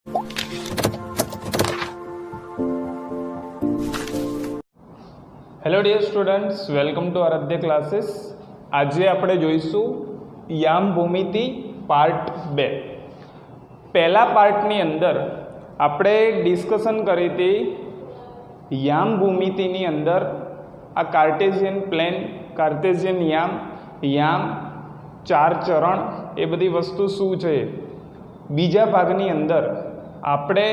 Hello dear students, welcome to Aaradhya classes. આજે આપણે જોઈશું યામ ભૂમિતિ પાર્ટ 2. પહેલા પાર્ટની અંદર આપણે ડિસ્કશન કરી હતી યામ ભૂમિતિની અંદર આ કાર્ટેશિયન પ્લેન, કાર્ટેશિયન યામ, ચાર ચરણ, એ બધી વસ્તુ શું છે. બીજા ભાગની અંદર આપણે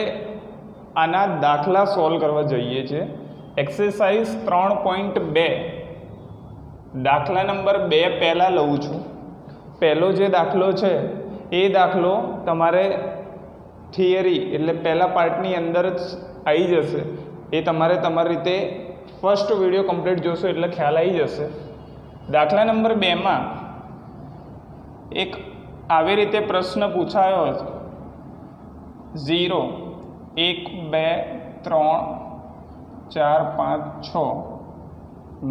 આના દાખલા સોલ્વ કરવા જઈએ છીએ. એક્સરસાઇઝ 3.2 દાખલા નંબર 2 પહેલાં લઉં છું. પહેલો જે દાખલો છે એ દાખલો તમારે થિયરી એટલે પહેલા પાર્ટની અંદર જ આવી જશે. એ તમારે તમારી રીતે ફર્સ્ટ વિડીયો કમ્પ્લીટ જોશો એટલે ખ્યાલ આવી જશે. દાખલા નંબર 2માં એક આવી રીતે પ્રશ્ન પૂછાયો હતો. 0, 1, 2, 3, 4,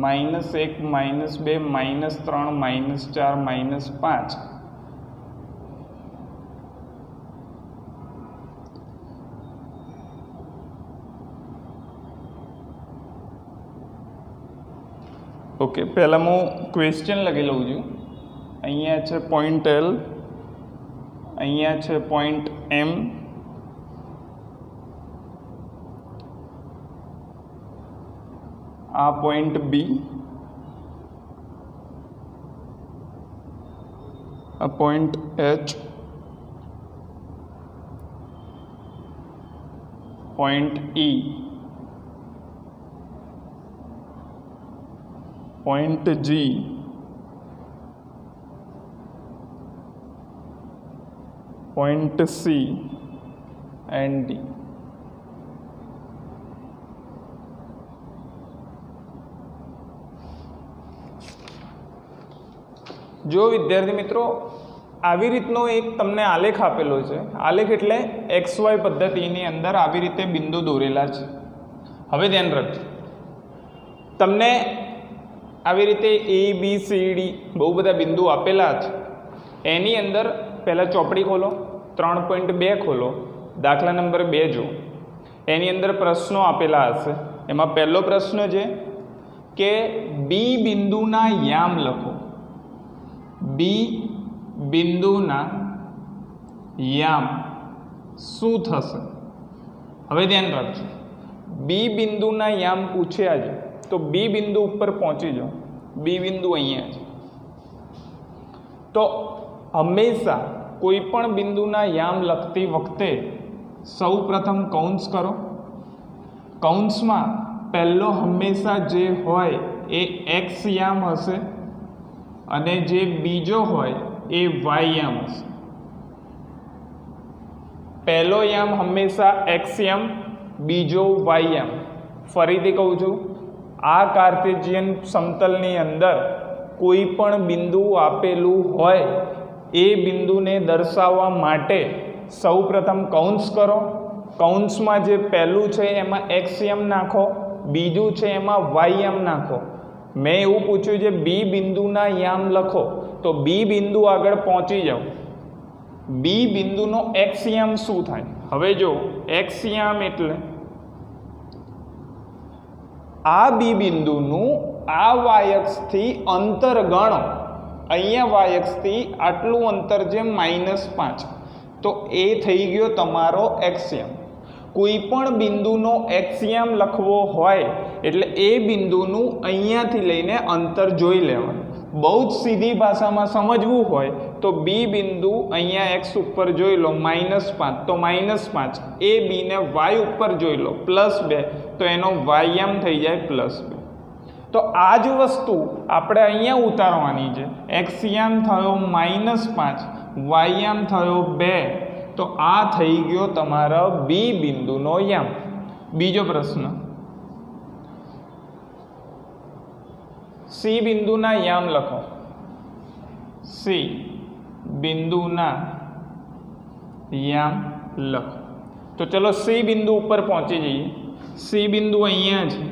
5, 6, -1, -2, -3, -4, -5. ઓકે, પહેલાં હું ક્વેશ્ચન લખી લઉં છું. અહીંયા છે પોઈન્ટ L, અહીંયા છે પોઈન્ટ M, આ પોઈન્ટ B, આ point H, point E, point G, point C and D. જો વિદ્યાર્થી મિત્રો, આવી રીતનો એક તમને આલેખ આપેલો છે. આલેખ એટલે XY પદ્ધતિની અંદર આવી રીતે બિંદુ દોરેલા છે. હવે ધ્યાન રાખજો, તમને આવી રીતે ABCD બહુ બધા બિંદુ આપેલા છે. એની અંદર પહેલાં ચોપડી ખોલો, 3.2 ખોલો, દાખલા નંબર 2 જો. એની અંદર પ્રશ્નો આપેલા હશે. એમાં પહેલો પ્રશ્ન છે કે B બિંદુના યામ લખો. B બિંદુના યામ શું થશે? હવે ધ્યાન રાખજો, B બિંદુના યામ પૂછ્યા છે તો B બિંદુ ઉપર પહોંચી જાઓ. B બિંદુ અહીંયા છે તો હંમેશા કોઈ પણ બિંદુના યામ લખતી વખતે સૌ પ્રથમ કૌંસ કરો. કૌંસમાં પહેલો હંમેશા જે હોય એ X યામ હશે અને જે બીજો હોય એ Y યામ હશે. પહેલો યામ હંમેશા X યામ, બીજો Y યામ. ફરીથી કહું છું, આ કાર્ટેશિયન સમતલની અંદર કોઈ પણ બિંદુ આપેલું હોય એ બિંદુને દર્શાવવા માટે સૌ પ્રથમ કૌંસ કરો. કૌંસમાં જે પહેલું છે એમાં X યામ નાખો, બીજું છે એમાં Y યામ નાખો. મેં એવું પૂછ્યું છે B બિંદુના યામ લખો તો B બિંદુ આગળ પહોંચી જાઓ. B બિંદુનો X યામ શું થાય? હવે જો X યામ એટલે આ B બિંદુનું આ Y અક્ષથી અંતર ગણો. અહીંયા Y અક્ષથી આટલું અંતર છે -5, તો એ થઈ ગયો તમારો X યામ. કોઈ પણ બિંદુનો X યામ લખવો હોય એટલે એ બિંદુનું અહીંયાથી લઈને અંતર જોઈ લેવાનું. બહુ જ સીધી ભાષામાં સમજવું હોય તો B બિંદુ અહીંયા X ઉપર જોઈ લો -5, તો -5. એ Bને Y ઉપર જોઈ લો +2, તો એનો Y યામ થઈ જાય +2. તો આ જ વસ્તુ આપણે અહીંયા ઉતારવાની છે. X યામ થયો -5, Y યામ થયો 2, તો આ થઈ ગયો તમારો B બિંદુનો યામ. બીજો પ્રશ્ન, C બિંદુના યામ લખો. C બિંદુના યામ લખો. તો ચલો C બિંદુ ઉપર પહોંચી જઈએ. C બિંદુ અહીંયા છે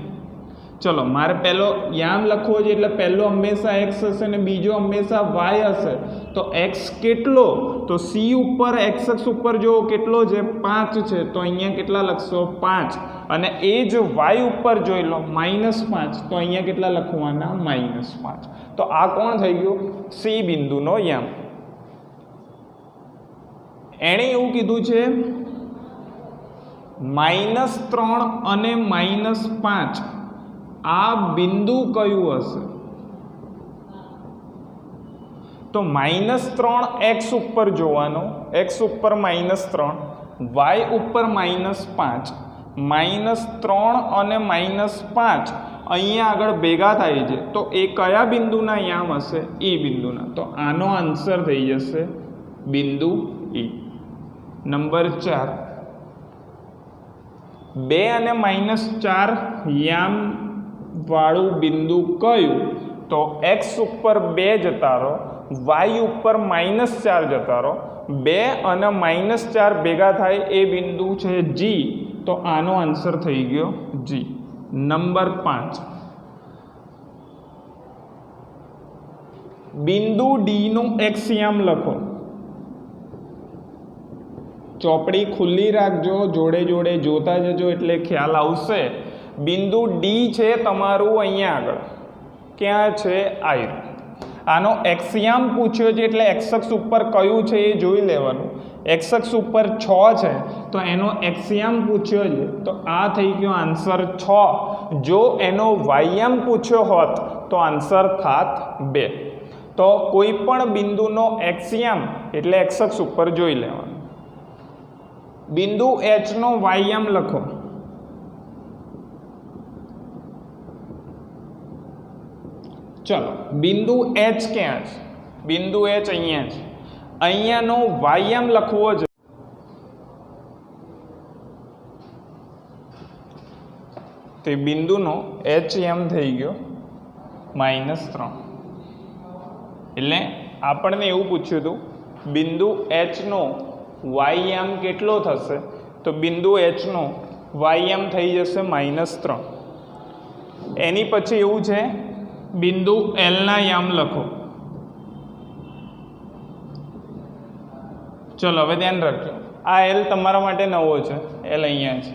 ચલો મારે પહેલો યામ લખવો છે એટલે પહેલો હંમેશા એક્સ હશે અને બીજો હંમેશા વાય હશે. તો એક્સ કેટલો? તો સી ઉપર એક્સ અક્ષ ઉપર જો કેટલો છે 5 છે, તો અહીંયા કેટલા લખશો 5. અને એ જ વાય ઉપર જોઈ લો -5, તો અહીંયા કેટલા લખવાના -5. તો આ કોણ થઈ ગયું? સી બિંદુનો યામ. એણે એવું કીધું છે -3 અને -5 આ બિંદુ કયું હશે? તો -3 એક્સ ઉપર જોવાનો, એક્સ ઉપર -3, વાય ઉપર -5, -3 અને -5 અહીંયા આગળ ભેગા થાય છે. તો એ કયા બિંદુના યામ હશે? એ બિંદુના. તો આનો આન્સર થઈ જશે બિંદુ ઈ. નંબર 4, 2 અને -4 યામ વાળું બિંદુ કયું? તો એક્સ ઉપર 2 જતા રહો, વાય ઉપર -4 જતા રહો, 2 અને -4 ભેગા થાય એ બિંદુ છે જી. તો આનો આન્સર થઈ ગયો જી. નંબર 5, બિંદુ ડી નું એક્સ યામ લખો. ચોપડી ખુલ્લી રાખજો, જોડે જોડે જોતા જજો એટલે ખ્યાલ આવશે. બિંદુ ડી છે તમારું અહીંયા આગળ, ક્યાં છે? આયર. આનો એક્સ યામ પૂછ્યો છે એટલે એક્સ અક્ષ ઉપર કયું છે એ જોઈ લેવાનું. એક્સ અક્ષ ઉપર 6 છે તો એનો એક્સ યામ પૂછ્યો છે, તો આ થઈ ગયો આન્સર 6. જો એનો વાય યામ પૂછ્યો હોત તો આન્સર થાત 2. તો કોઈ પણ બિંદુનો એક્સ યામ એટલે એક્સ અક્ષ ઉપર જોઈ લેવાનું. બિંદુ એચ નો વાય યામ લખો. ચલો બિંદુ એચ ક્યાં છે? બિંદુ એચ અહીંયા છે. અહીંયાનો વાય યામ લખવો છે. તે બિંદુનો એચ યામ થઈ ગયો -3. એટલે આપણને એવું પૂછ્યું હતું બિંદુ એચ નો વાય યામ કેટલો થશે? તો બિંદુ એચ નો વાય યામ થઈ જશે -3. એની પછી એવું છે બિંદુ એલ ના યામ લખો. ચલો હવે ધ્યાન રાખજો, આ એલ તમારા માટે નવો છે. એલ અહીંયા છે.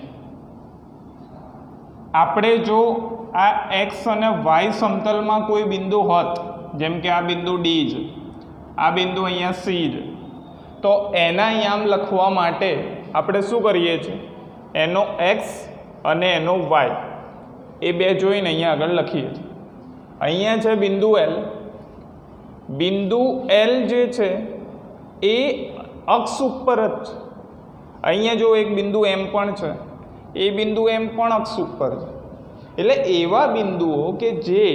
આપણે જો આ એક્સ અને વાય સમતલમાં કોઈ બિંદુ હોત, જેમ કે આ બિંદુ ડી છે, આ બિંદુ અહીંયા સી છે, તો એના યામ લખવા માટે આપણે શું કરીએ છીએ? એનો એક્સ અને એનો વાય એ બે જોઈને અહીંયા આગળ લખીએ છીએ. અહીંયા છે બિંદુ એલ. બિંદુ એલ જે છે એ અક્ષ ઉપર જ છે. અહીંયા જો એક બિંદુ એમ પણ છે, એ બિંદુ એમ પણ અક્ષ ઉપર છે. એટલે એવા બિંદુઓ કે જે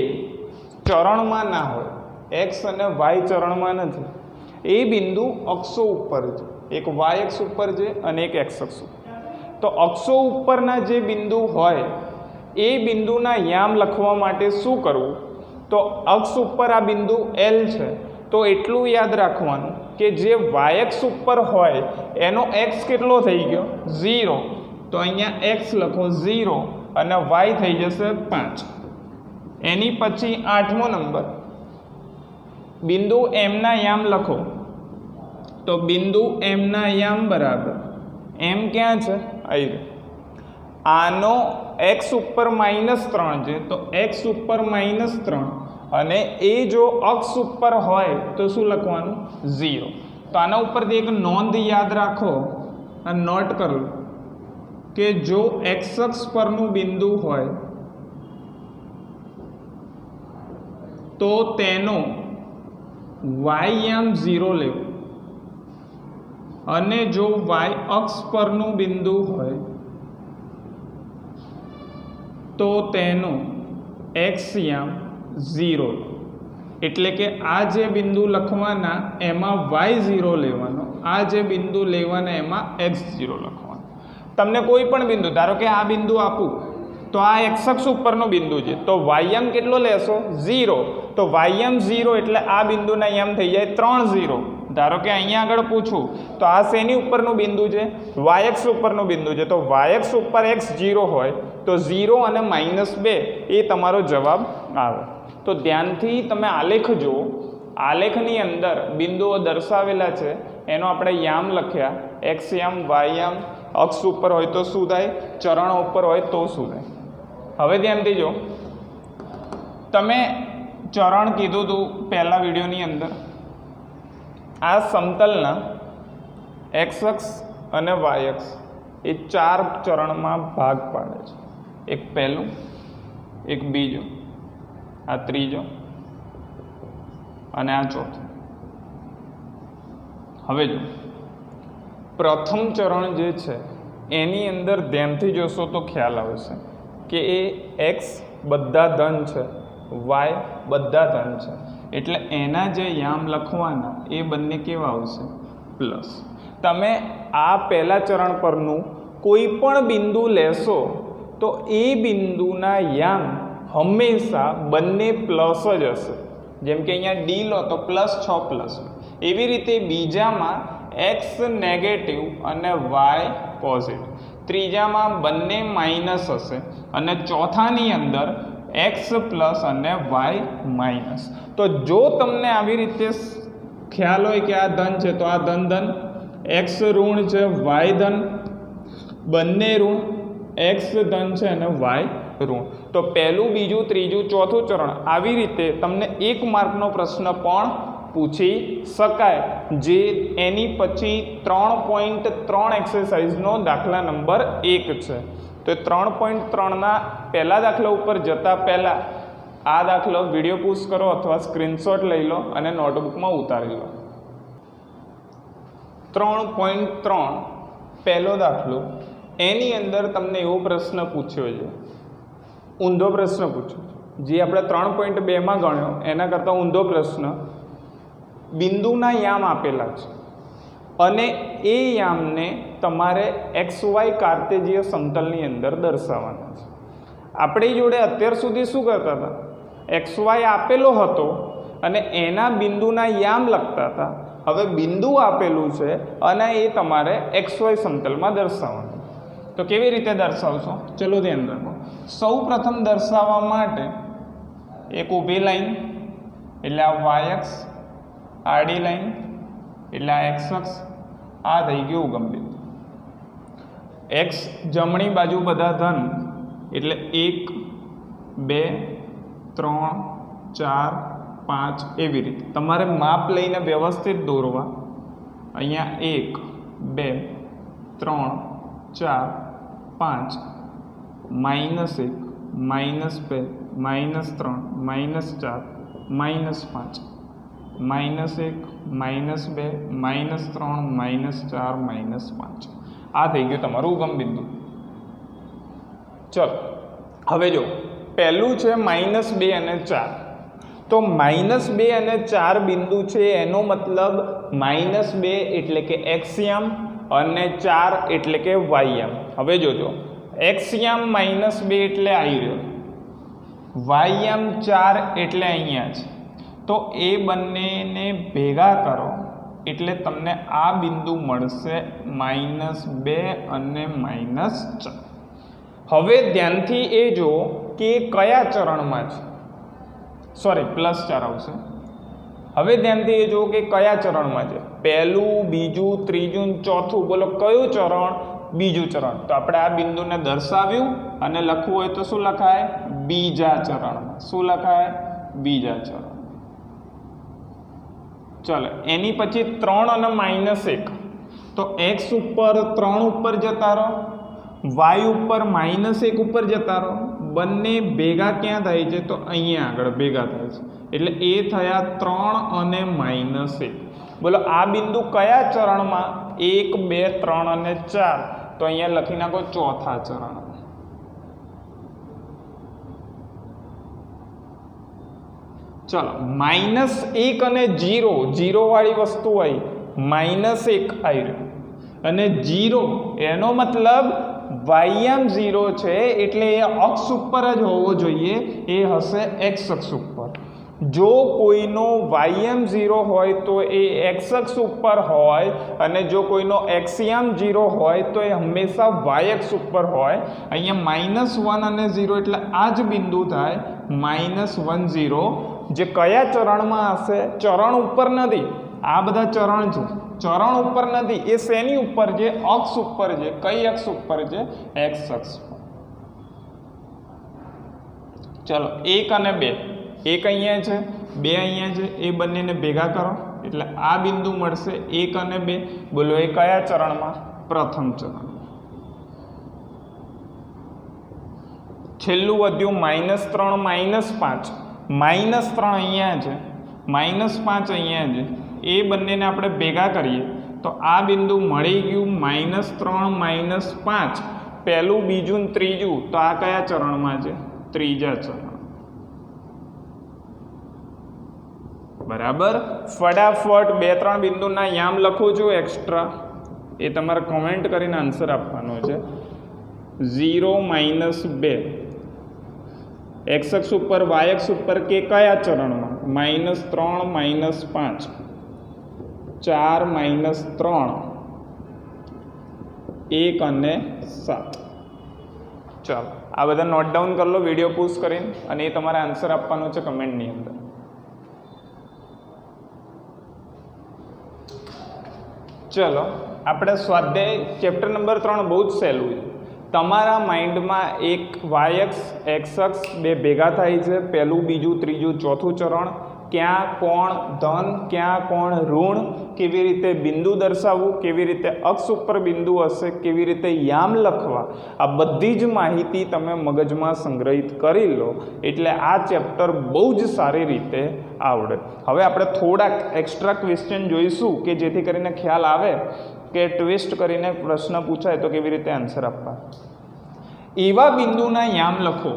ચરણમાં ના હોય, એક્સ અને વાય ચરણમાં નથી, એ બિંદુ અક્ષો ઉપર છે. એક વાય અક્ષ ઉપર છે અને એક એક્સ અક્ષ ઉપર. તો અક્ષો ઉપરના જે બિંદુ હોય એ બિંદુના યામ લખવા માટે શું કરવું? તો અક્ષ ઉપર આ બિંદુ એલ છે, તો એટલું યાદ રાખવાનું કે જે વાય અક્ષ ઉપર હોય એનો એક્સ કેટલો થઈ ગયો? 0. તો અહીંયા એક્સ લખો 0 અને વાય થઈ જશે 5. એની પછી 8મો નંબર, બિંદુ એમના યામ લખો. તો બિંદુ એમના યામ બરાબર એમ ક્યાં છે? અહીં. આનો એક્સ ઉપર -3 છે, તો એક્સ ઉપર -3 અને એ જો અક્ષ ઉપર હોય તો શું લખવાનું? 0. તો આના ઉપરથી એક નોંધ યાદ રાખો, આ નોટ કરો કે જો એક્સ અક્ષ પરનું બિંદુ હોય તો તેનો વાય યામ 0 લેવું, અને જો વાય અક્ષ પરનું બિંદુ હોય તો તેનો એક્સ યામ 0. એટલે કે આ જે બિંદુ લખવાના એમાં વાય 0 લેવાનો, આ જે બિંદુ લેવાના એમાં એક્સ 0 લખવાનો. તમને કોઈ પણ બિંદુ, ધારો કે આ બિંદુ આપું તો આ એક્સ અક્ષ ઉપરનો બિંદુ છે, તો વાય યામ કેટલો લેશો? 0. તો વાય યામ 0 એટલે આ બિંદુના યામ થઈ જાય 3 0. ધારો કે અહીંયા આગળ પૂછું તો આ શેની ઉપરનું બિંદુ છે? વાયએક્સ ઉપરનું બિંદુ છે. તો વાયએક્સ ઉપર એક્સ 0 હોય તો 0 અને -2 એ તમારો જવાબ આવે. તો ધ્યાનથી તમે આલેખ જુઓ. આલેખની અંદર બિંદુઓ દર્શાવેલા છે, એનો આપણે યામ લખ્યા. એક્સ યામ, વાય યામ. અક્ષ ઉપર હોય તો શું થાય? ચરણ ઉપર હોય તો શું થાય? હવે ધ્યાનથી જો, તમે ચરણ કીધું હતું પહેલા વિડીયોની અંદર. આ સમતલના એક્સ અક્ષ અને વાય અક્ષ એ 4 ચરણમાં ભાગ પાડે છે. એક પહેલું, એક બીજો, આ ત્રીજો અને આ ચોથું. હવે જો પ્રથમ ચરણ જે છે એની અંદર ધ્યાનથી જોશો તો ખ્યાલ આવશે કે એ એક્સ બધા ધન છે, વાય બધા ધન છે. એટલે એના જે યામ લખવાના એ બંને કેવા આવશે? પ્લસ. તમે આ પહેલા ચરણ પરનું કોઈ પણ બિંદુ લેશો તો એ બિંદુના યામ હંમેશા બંને પ્લસ જ હશે. જેમ કે અહીંયા ડી લો તો +6+. એવી રીતે બીજામાં એક્સ નેગેટિવ અને વાય પોઝિટિવ. ત્રીજામાં બંને માઇનસ હશે અને ચોથાની અંદર એક્સ પ્લસ અને વાય માઇનસ. તો જો તમને આવી રીતે ખ્યાલ હોય કે આ ધન છે તો આ ધન ધન, એક્સ ઋણ છે, વાય ધન, બંને ઋણ, એક્સ ધન છે અને વાય ઋણ. તો પહેલું, બીજું, ત્રીજું, ચોથું ચરણ આવી રીતે તમને 1 માર્કનો પ્રશ્ન પણ પૂછી શકાય, જે એની પછી 3.3 એક્સરસાઇઝનો દાખલા નંબર 1 છે. તો 3.3ના પહેલા દાખલા ઉપર જતાં પહેલાં આ દાખલો વિડીયો પૂછ કરો અથવા સ્ક્રીનશોટ લઈ લો અને નોટબુકમાં ઉતારી લો. 3.3 પહેલો દાખલો, એની અંદર તમને એવો પ્રશ્ન પૂછ્યો છે, ઊંધો પ્રશ્ન પૂછ્યો જે આપણે 3.2માં ગણ્યો એના કરતાં ઊંધો પ્રશ્ન. બિંદુના યામ આપેલા છે અને એ યામને તમારે XY કાર્તેજીય સમતલની અંદર દર્શાવવાના છે. આપણી જોડે અત્યાર સુધી શું કરતા હતા? XY આપેલો હતો અને એના બિંદુના યામ લખતા હતા. હવે બિંદુ આપેલું છે અને એ તમારે XY સમતલમાં દર્શાવવાનું. તો કેવી રીતે દર્શાવશો? ચલો ધ્યાન રાખો. સૌ પ્રથમ દર્શાવવા માટે એક ઊભી લાઈન એટલે આ વાય અક્ષ, આડી લાઈન એટલે આ એક્સ અક્ષ, આ થઈ ગયું ઉગમ બિંદુ. એક્સ જમણી બાજુ બધા ધન એટલે 1, 2, 3, 4, 5 એવી રીતે તમારે માપ લઈને વ્યવસ્થિત દોરવા. અહીંયા 1, 2, 3, 4, 5, -1, -2, -3, -4, -5, -1, -2, -3, -4, -5. આ થઈ ગયું તમારું ઉગમ બિંદુ. ચલો હવે જો પહેલું છે -2 અને 4. તો -2 અને 4 બિંદુ છે, એનો મતલબ -2 એટલે કે એક્સ યામ અને 4 એટલે કે વાય યામ. હવે જોજો, એક્સ યામ -2 એટલે આવી રહ્યો, વાય યામ 4 એટલે અહીંયા છે. તો એ બંનેને ભેગા કરો એટલે તમને આ બિંદુ મળશે -2 અને -4. હવે ધ્યાનથી એ જુઓ કે કયા ચરણમાં છે, સોરી +4 આવશે. હવે ધ્યાનથી એ જુઓ કે કયા ચરણમાં છે, પહેલું, બીજું, ત્રીજું, ચોથું. બોલો કયું ચરણ? બીજું ચરણ. તો આપણે આ બિંદુને દર્શાવ્યું અને લખવું હોય તો શું લખાય? બીજા ચરણમાં. શું લખાય? બીજા ચરણ. ચલો એની પછી 3 અને -1. તો એક્સ ઉપર 3 ઉપર જતા રહો, વાય ઉપર -1 ઉપર જતા રહો. બંને ભેગા ક્યાં થાય છે? તો અહીંયા આગળ ભેગા થાય છે. એટલે એ થયા 3 અને -1. બોલો આ બિંદુ કયા ચરણમાં? 1, 2, 3 અને 4. તો અહીંયા લખી નાખો ચોથા ચરણ. ચલો -1 અને 0 વાળી વસ્તુ હોય, -1 આવી રહ્યું અને 0 એનો મતલબ વાયયામ 0 છે એટલે એ અક્ષ ઉપર જ હોવો જોઈએ, એ હશે એક્સ અક્ષ ઉપર. જો કોઈનો ym 0 હોય તો એ x અક્ષ ઉપર હોય અને જો કોઈનો xm 0 હોય તો એ હંમેશા y અક્ષ ઉપર હોય. અહીંયા -1 અને 0 એટલે આ જ બિંદુ થાય -1 0, જે કયા ચરણમાં હશે? ચરણ ઉપર નથી, આ બધા ચરણ છે, ચરણ ઉપર નથી, એ શેની ઉપર છે? અક્ષ ઉપર છે. કઈ અક્ષ ઉપર છે? x અક્ષ. ચલો 1 અને 2, 1 અહીંયા છે, 2 અહીંયા છે, એ બંનેને ભેગા કરો એટલે આ બિંદુ મળશે 1 અને 2. બોલો એ કયા ચરણમાં? પ્રથમ ચરણ. છેલ્લું વધ્યું -3 -5, -3 અહીંયા છે, -5 અહીંયા છે, એ બંનેને આપણે ભેગા કરીએ તો આ બિંદુ મળી ગયું -3 -5. પહેલું, બીજું ને ત્રીજું, તો આ કયા ચરણમાં છે? ત્રીજા ચરણ. બરાબર. ફટાફટ 2-3 બિંદુના યામ લખું છું એક્સ્ટ્રા, એ તમારે કોમેન્ટ કરીને આન્સર આપવાનો છે. 0 -2 x અક્ષ ઉપર y અક્ષ ઉપર કે કયા ચરણમાં? -3 -5, 4 -3, 1 અને 7. ચાલો આ બધા નોટ ડાઉન કરી લો વિડીયો પૂછ કરીને, અને એ તમારે આન્સર આપવાનો છે કમેન્ટની અંદર. ચલો આપણે સ્વાધ્યાય ચેપ્ટર નંબર 3 બહુ જ સહેલું છે. તમારા માઇન્ડમાં એક y અક્ષ x અક્ષ બે ભેગા થાય છે, પહેલું, બીજું, ત્રીજું, ચોથું ચરણ. ક્યાં કોણ ધન, ક્યાં કોણ ઋણ, કેવી રીતે બિંદુ દર્શાવવું, કેવી રીતે અક્ષ ઉપર બિંદુ હશે, કેવી રીતે યામ લખવા, આ બધી જ માહિતી તમે મગજમાં સંગ્રહિત કરી લો એટલે આ ચેપ્ટર બહુ જ સારી રીતે આવડે. હવે આપણે થોડાક એક્સ્ટ્રા ક્વેશ્ચન જોઈશું કે જેથી કરીને ખ્યાલ આવે કે ટ્વિસ્ટ કરીને પ્રશ્ન પૂછાય તો કેવી રીતે આન્સર આપવા. એવા બિંદુના યામ લખો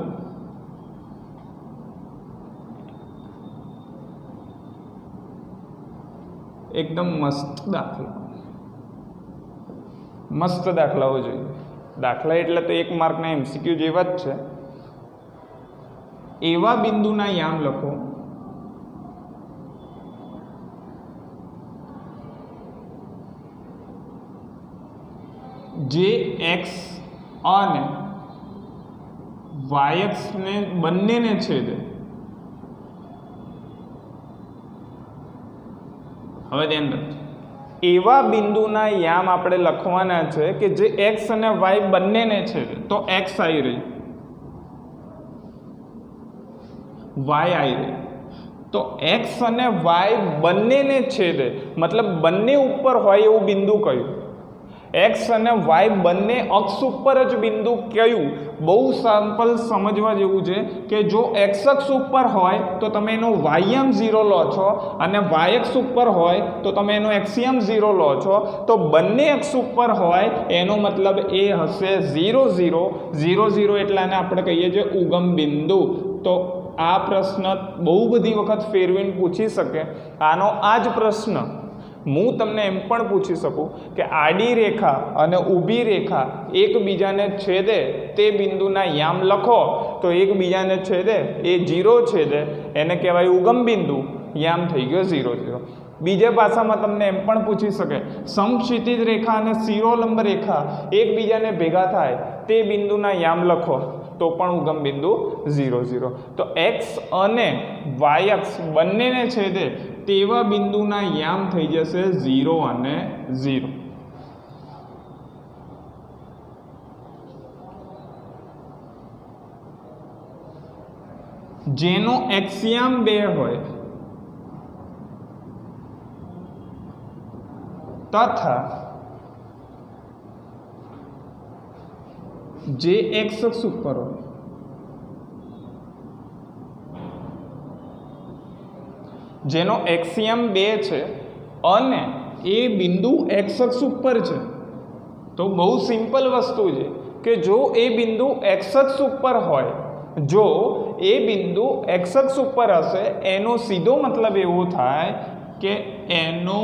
એકદમ મસ્ત દાખલા, મસ્ત દાખલાઓ જોઈએ. દાખલા એટલે તો 1 માર્કના MCQ જેવા જ છે. એવા બિંદુના યામ લખો જે x અને y અક્ષને બંનેને છેદે. હવે ધ્યાન રાખજો, એવા બિંદુના યામ આપણે લખવાના છે કે જે x અને y બંનેને છેદે. તો x આવી રહી, y આવી રહી. તો x અને y બંનેને છેદે મતલબ બંને ઉપર હોય એવું બિંદુ કયું? x અને y બંને અક્ષ ઉપર જ બિંદુ કયું? બહુ સિમ્પલ સમજવા જેવું છે કે જો x અક્ષ ઉપર હોય તો તમે એનો ym 0 લો છો અને y અક્ષ ઉપર હોય તો તમે એનો xm 0 લો છો. તો બંને અક્ષ ઉપર હોય એનો મતલબ એ હશે 0 0 0 0 એટલે આને આપણે કહીએ છીએ ઉગમ બિંદુ. તો આ પ્રશ્ન બહુ બધી વખત ફેરવીને પૂછી શકે. આનો આ જ પ્રશ્ન હું તમને એમ પણ પૂછી શકું કે આડી રેખા અને ઊભી રેખા એકબીજાને છેદે તે બિંદુના યામ લખો. તો એકબીજાને છેદે એ 0 છેદે એને કહેવાય ઉગમ બિંદુ, યામ થઈ ગયો 0 0. બીજા ભાષામાં તમને એમ પણ પૂછી શકે સમક્ષિતિજ રેખા અને શિરોલંબ રેખા એકબીજાને ભેગા થાય તે બિંદુના યામ લખો, તો પણ ઉગમ બિંદુ 0 0. તો x અને y અક્ષ બંનેને છેદે તેવા બિંદુના યામ થઈ જશે 0 અને 0. જેનો એક્સિયમ 2 હોય તથા જે x અક્ષ ઉપર હોય, જેનો એક્સિયમ 2 છે અને એ બિંદુ x અક્ષ ઉપર છે. તો બહુ સિમ્પલ વસ્તુ છે કે જો એ બિંદુ x અક્ષ ઉપર હોય, જો એ બિંદુ x અક્ષ ઉપર હશે એનો સીધો મતલબ એવો થાય કે એનો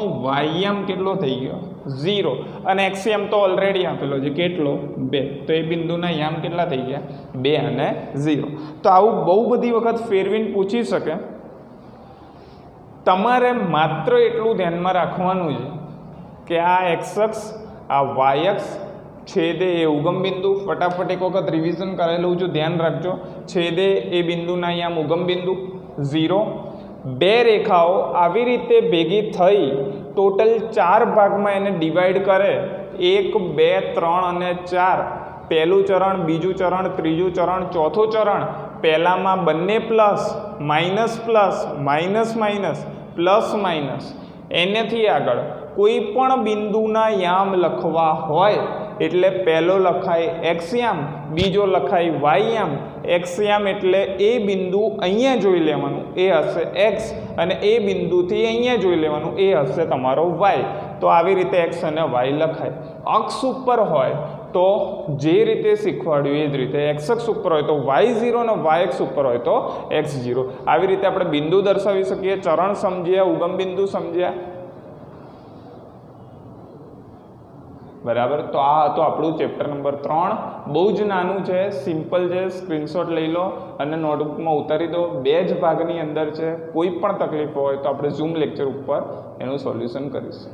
ym કેટલો થઈ ગયો? 0. અને એક્સિયમ તો ઓલરેડી આપેલો છે કેટલો? 2. તો એ બિંદુના યામ કેટલા થઈ ગયા? 2 અને 0. તો આવું બહુ બધી વખત ફેરવીને પૂછી શકે તમારે માત્ર એટલું ધ્યાનમાં રાખવાનું છે કે આ એક્સ અક્ષ, આ વાય અક્ષ, છેદે એ ઉગમ બિંદુ. ફટાફટ એક વખત રિવિઝન કરેલું છું, ધ્યાન રાખજો. છેદે એ બિંદુના અહીંયા ઉગમ બિંદુ 0. બે રેખાઓ આવી રીતે ભેગી થઈ ટોટલ 4 ભાગમાં એને ડિવાઈડ કરે, 1, 2, 3 અને 4. પહેલું ચરણ, બીજું ચરણ, ત્રીજું ચરણ, ચોથું ચરણ. પહેલામાં બંને plus, minus plus, minus minus, plus minus. એનેથી આગળ કોઈ પણ બિંદુના યામ લખવા હોય એટલે પહેલો લખાય એક્સ યામ, બીજો લખાય વાય યામ. એક્સ યામ એટલે એ બિંદુ અહીંયા જોઈ લેવાનું, એ હશે એક્સ, અને એ બિંદુથી અહીંયા જોઈ લેવાનું, એ હશે તમારો વાય. તો આવી રીતે એક્સ અને વાય લખાય. અક્ષ ઉપર હોય તો જે રીતે શીખવાડ્યું એ જ રીતે, એક્સ અક્ષ ઉપર હોય તો y0 અને વાય અક્ષ ઉપર હોય તો x0. આવી રીતે આપણે બિંદુ દર્શાવી શકીએ. ચરણ સમજ્યા, ઉગમ બિંદુ સમજ્યા, બરાબર. તો આ હતું આપણું ચેપ્ટર નંબર 3. બહુ જ નાનું છે, સિમ્પલ છે. સ્ક્રીનશોટ લઈ લો અને નોટબુકમાં ઉતારી દો. 2 જ ભાગની અંદર છે. કોઈ પણ તકલીફ હોય તો આપણે ઝૂમ લેક્ચર ઉપર એનું સોલ્યુશન કરીશું.